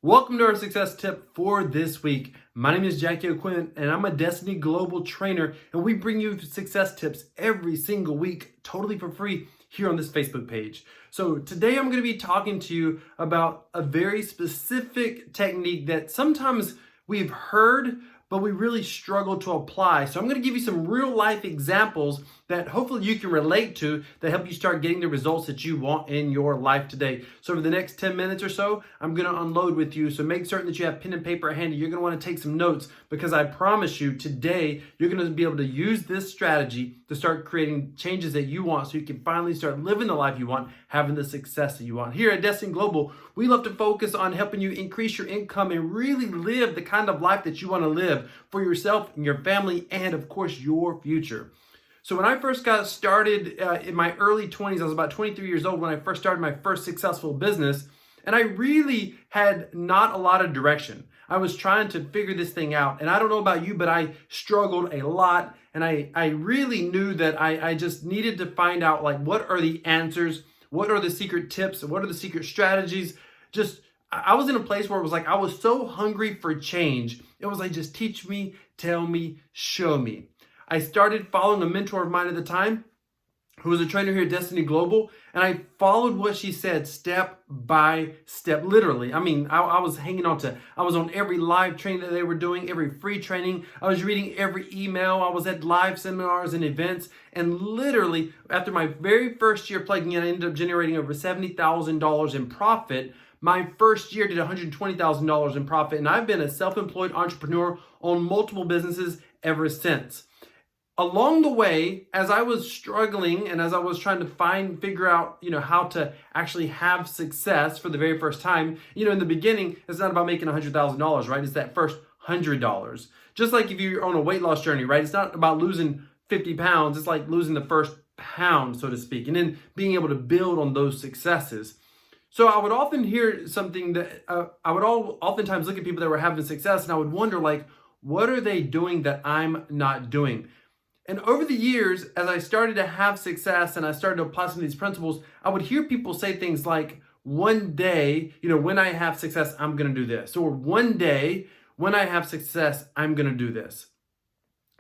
Welcome to our success tip for this week. My name is Jackie O'Quinn and I'm a Destiny Global trainer, and we bring you success tips every single week totally for free here on this Facebook page. So today I'm going to be talking to you about a very specific technique that sometimes we've heard but we really struggle to apply. So I'm going to give you some real life examples that hopefully you can relate to that help you start getting the results that you want in your life today. So over the next 10 minutes or so, I'm going to unload with you. So make certain that you have pen and paper handy. You're going to want to take some notes, because I promise you today, you're going to be able to use this strategy to start creating changes that you want, so you can finally start living the life you want, having the success that you want. Here at Destiny Global, we love to focus on helping you increase your income and really live the kind of life that you want to live for yourself and your family and, of course, your future. So when I first got started in my early 20s, I was about 23 years old when I first started my first successful business, and I really had not a lot of direction. I was trying to figure this thing out, and I don't know about you, but I struggled a lot, and I really knew that I just needed to find out, like, what are the answers, what are the secret tips, what are the secret strategies. I was in a place where it was like I was so hungry for change. It was like, just teach me, tell me, show me. I started following a mentor of mine at the time who was a trainer here at Destiny Global, and I followed what she said step by step, literally. I mean, I was I was on every live training that they were doing, every free training. I was reading every email. I was at live seminars and events, and literally after my very first year plugging in, I ended up generating over $70,000 in profit. My first year did $120,000 in profit, and I've been a self-employed entrepreneur on multiple businesses ever since. Along the way, as I was struggling and as I was trying to figure out, how to actually have success for the very first time, in the beginning, it's not about making $100,000, right? It's that first $100. Just like if you're on a weight loss journey, right? It's not about losing 50 pounds. It's like losing the first pound, so to speak, and then being able to build on those successes. So I would often hear something that oftentimes look at people that were having success, and I would wonder, like, what are they doing that I'm not doing? And over the years, as I started to have success and I started to apply some of these principles, I would hear people say things like, one day, when I have success, I'm going to do this. Or one day, when I have success, I'm going to do this.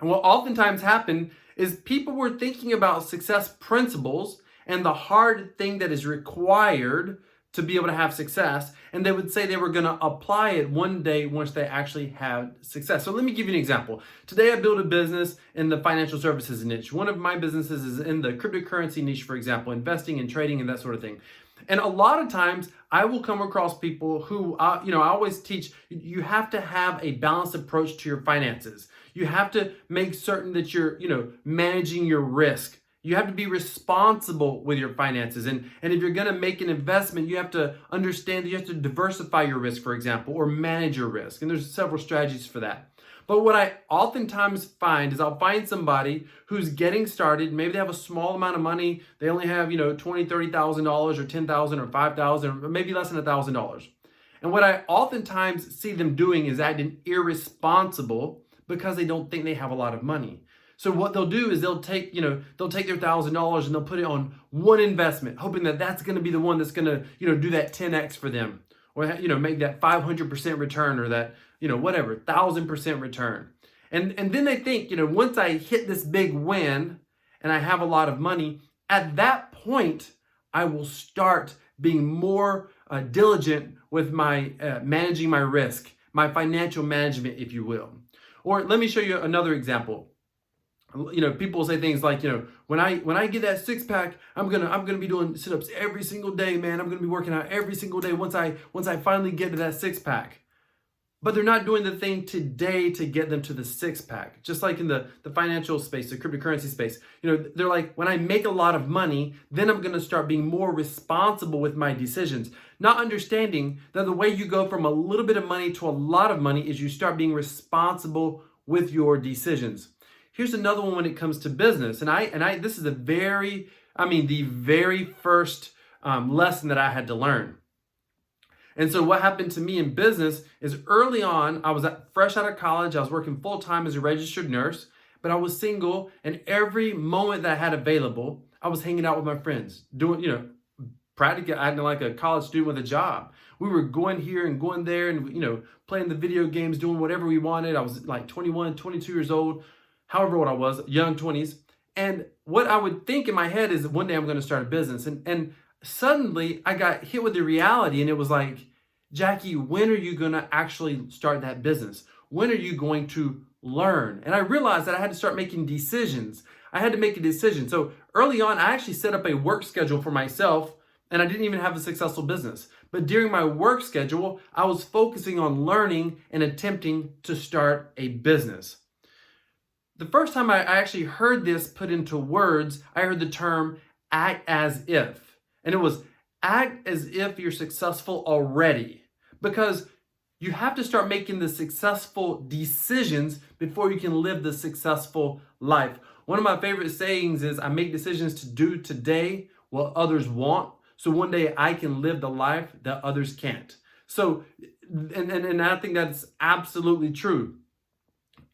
And what oftentimes happened is people were thinking about success principles and the hard thing that is required to be able to have success, and they would say they were going to apply it one day once they actually had success. So let me give you an example. Today I built a business in the financial services niche. One of my businesses is in the cryptocurrency niche, for example, investing and trading and that sort of thing. And a lot of times I will come across people who, I always teach, you have to have a balanced approach to your finances. You have to make certain that you're, managing your risk. You have to be responsible with your finances. And if you're going to make an investment, you have to understand that you have to diversify your risk, for example, or manage your risk. And there's several strategies for that. But what I oftentimes find is I'll find somebody who's getting started. Maybe they have a small amount of money. They only have, $20,000, $30,000 or $10,000 or $5,000 or maybe less than $1,000. And what I oftentimes see them doing is acting irresponsible because they don't think they have a lot of money. So what they'll do is they'll take their $1,000 and they'll put it on one investment, hoping that that's going to be the one that's going to, do that 10x for them, or, make that 500% return, or that, whatever, 1,000% return. And then they think, once I hit this big win and I have a lot of money, at that point, I will start being more diligent with my managing my risk, my financial management, if you will. Or let me show you another example. People say things like, when I get that six pack, I'm gonna be doing sit-ups every single day, man. I'm gonna be working out every single day once I finally get to that six pack. But they're not doing the thing today to get them to the six pack. Just like in the financial space, the cryptocurrency space, they're like, when I make a lot of money, then I'm gonna start being more responsible with my decisions. Not understanding that the way you go from a little bit of money to a lot of money is you start being responsible with your decisions. Here's another one when it comes to business. And this is the very first lesson that I had to learn. And so what happened to me in business is early on, I was fresh out of college. I was working full time as a registered nurse, but I was single. And every moment that I had available, I was hanging out with my friends, doing, practically acting like a college student with a job. We were going here and going there and, playing the video games, doing whatever we wanted. I was like 21, 22 years old, however old I was, young 20s. And what I would think in my head is one day I'm going to start a business. And suddenly I got hit with the reality, and it was like, Jackie, when are you going to actually start that business? When are you going to learn? And I realized that I had to start making decisions. I had to make a decision. So early on, I actually set up a work schedule for myself, and I didn't even have a successful business. But during my work schedule, I was focusing on learning and attempting to start a business. The first time I actually heard this put into words, I heard the term act as if. And it was act as if you're successful already. Because you have to start making the successful decisions before you can live the successful life. One of my favorite sayings is, I make decisions to do today what others want, so one day I can live the life that others can't. So, and I think that's absolutely true.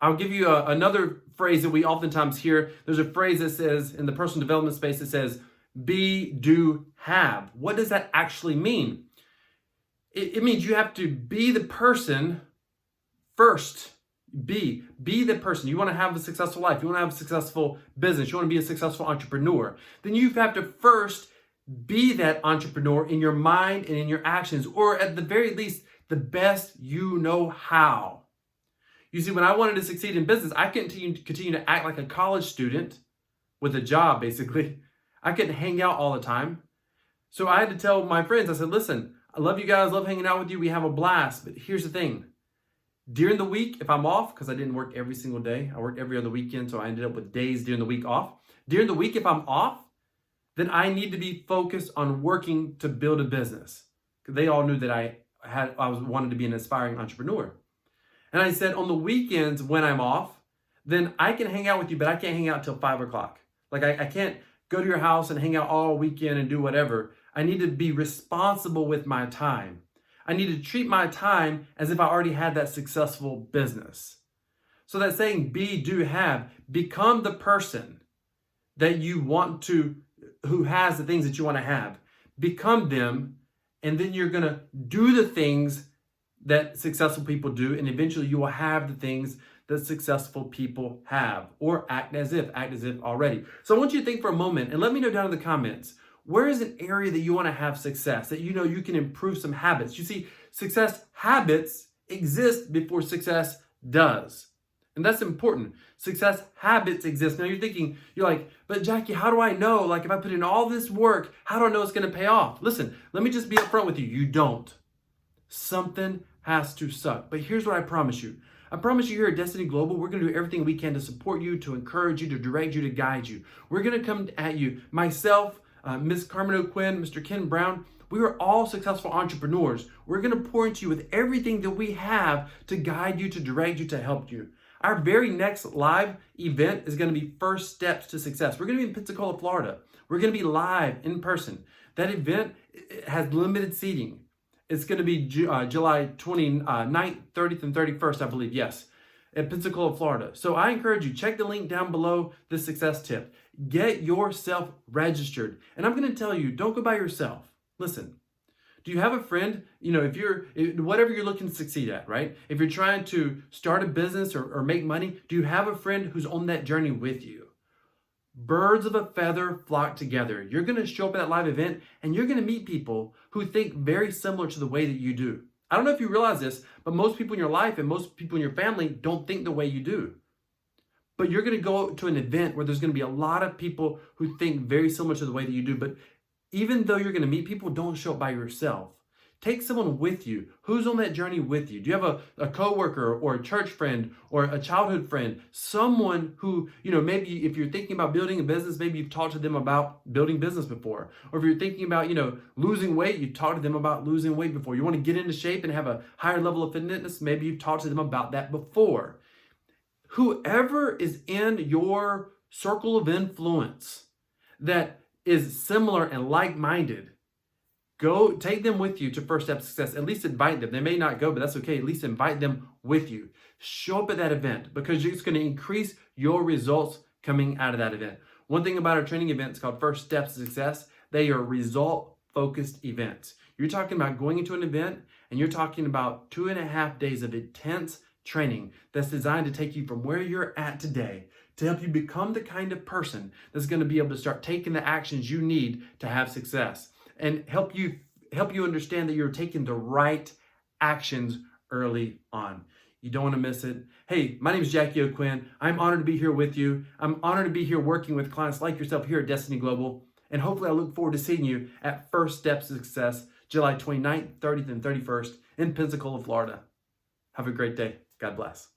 I'll give you another phrase that we oftentimes hear. There's a phrase that says, in the personal development space, it says, be, do, have. What does that actually mean? It means you have to be the person first. Be the person. You want to have a successful life. You want to have a successful business. You want to be a successful entrepreneur. Then you have to first be that entrepreneur in your mind and in your actions, or at the very least, the best you know how. You see, when I wanted to succeed in business, I couldn't continue to act like a college student with a job, basically. I couldn't hang out all the time. So I had to tell my friends, I said, listen, I love you guys, love hanging out with you. We have a blast. But here's the thing. During the week, if I'm off, because I didn't work every single day, I worked every other weekend, so I ended up with days during the week off. During the week, if I'm off, then I need to be focused on working to build a business. Because they all knew that I wanted to be an aspiring entrepreneur. And I said, on the weekends when I'm off, then I can hang out with you, but I can't hang out till 5 o'clock. Like I can't go to your house and hang out all weekend and do whatever. I need to be responsible with my time. I need to treat my time as if I already had that successful business. So that saying, be, do, have, become the person that you want to, who has the things that you want to have. Become them, and then you're going to do the things that successful people do, and eventually you will have the things that successful people have, or act as if already. So I want you to think for a moment and let me know down in the comments, where is an area that you want to have success, that you know you can improve some habits? You see, success habits exist before success does. And that's important. Success habits exist. Now you're like, but Jackie, how do I know? Like if I put in all this work, how do I know it's going to pay off? Listen, let me just be upfront with you. You don't. Something has to suck. But here's what I promise you. I promise you here at Destiny Global, we're going to do everything we can to support you, to encourage you, to direct you, to guide you. We're going to come at you, myself, Ms. Carmen O'Quinn, Mr. Ken Brown. We are all successful entrepreneurs. We're going to pour into you with everything that we have to guide you, to direct you, to help you. Our very next live event is going to be First Steps to Success. We're going to be in Pensacola, Florida. We're going to be live in person. That event has limited seating. It's going to be July 29th, 30th, and 31st, I believe. Yes, at Pensacola, Florida. So I encourage you, check the link down below this success tip. Get yourself registered. And I'm going to tell you, don't go by yourself. Listen, do you have a friend? Whatever you're looking to succeed at, right? If you're trying to start a business or make money, do you have a friend who's on that journey with you? Birds of a feather flock together. You're going to show up at that live event and you're going to meet people who think very similar to the way that you do. I don't know if you realize this, but most people in your life and most people in your family don't think the way you do. But you're going to go to an event where there's going to be a lot of people who think very similar to the way that you do. But even though you're going to meet people, don't show up by yourself. Take someone with you. Who's on that journey with you? Do you have a coworker or a church friend or a childhood friend? Someone who, maybe if you're thinking about building a business, maybe you've talked to them about building business before. Or if you're thinking about, losing weight, you've talked to them about losing weight before. You want to get into shape and have a higher level of fitness, maybe you've talked to them about that before. Whoever is in your circle of influence that is similar and like-minded, go take them with you to First Step Success. At least invite them. They may not go, but that's okay. At least invite them with you. Show up at that event because it's going to increase your results coming out of that event. One thing about our training events called First Steps to Success, they are result focused events. You're talking about going into an event and you're talking about 2.5 days of intense training that's designed to take you from where you're at today to help you become the kind of person that's going to be able to start taking the actions you need to have success and help you understand that you're taking the right actions early on. You don't want to miss it. Hey, my name is Jackie O'Quinn. I'm honored to be here with you. I'm honored to be here working with clients like yourself here at Destiny Global. And hopefully I look forward to seeing you at First Steps to Success, July 29th, 30th, and 31st in Pensacola, Florida. Have a great day. God bless.